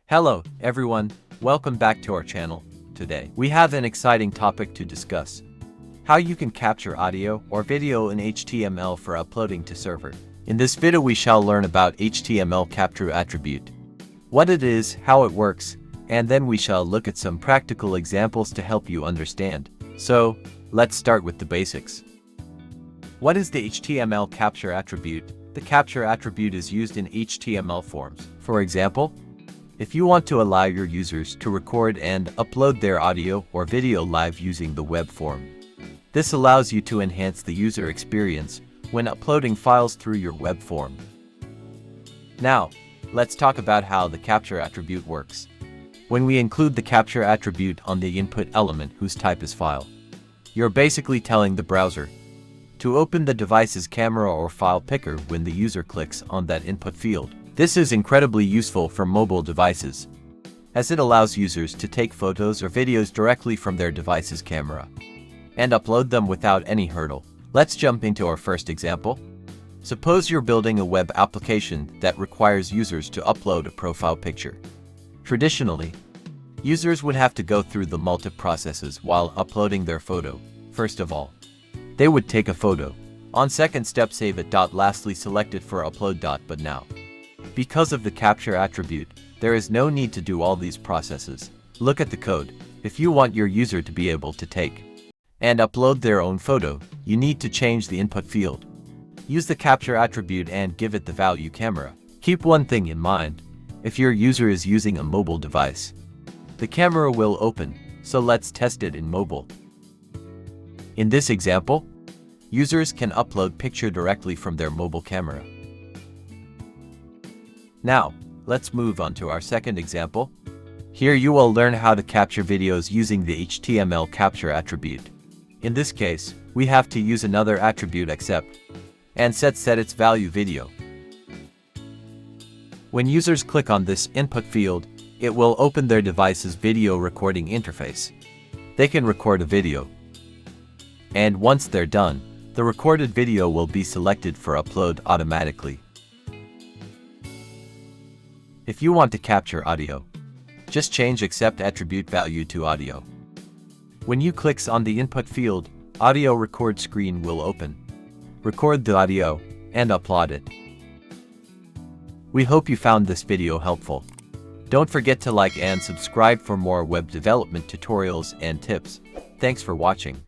Hello, everyone. Welcome back to our channel. Today, we have an exciting topic to discuss. How you can capture audio or video in HTML for uploading to server. In this video, we shall learn about HTML capture attribute, what it is, how it works, and then we shall look at some practical examples to help you understand. So, let's start with the basics. What is the HTML capture attribute? The capture attribute is used in HTML forms. For example, if you want to allow your users to record and upload their audio or video live using the web form. This allows you to enhance the user experience when uploading files through your web form. Now, let's talk about how the capture attribute works. When we include the capture attribute on the input element whose type is file, you're basically telling the browser to open the device's camera or file picker when the user clicks on that input field. This is incredibly useful for mobile devices, as it allows users to take photos or videos directly from their device's camera and upload them without any hurdle. Let's jump into our first example. Suppose you're building a web application that requires users to upload a profile picture. Traditionally, users would have to go through the multiple processes while uploading their photo. First of all, they would take a photo. On second step, save it. Lastly, select it for upload. But now, because of the capture attribute, there is no need to do all these processes. Look at the code. If you want your user to be able to take and upload their own photo, you need to change the input field. Use the capture attribute and give it the value camera. Keep one thing in mind. If your user is using a mobile device, the camera will open, so let's test it in mobile. In this example, users can upload picture directly from their mobile camera. Now, let's move on to our second example. Here you will learn how to capture videos using the HTML capture attribute. In this case, we have to use another attribute accept and set its value video. When users click on this input field, it will open their device's video recording interface. They can record a video, and once they're done, the recorded video will be selected for upload automatically. If you want to capture audio, just change accept attribute value to audio. When you click on the input field, audio record screen will open. Record the audio and upload it. We hope you found this video helpful. Don't forget to like and subscribe for more web development tutorials and tips. Thanks for watching.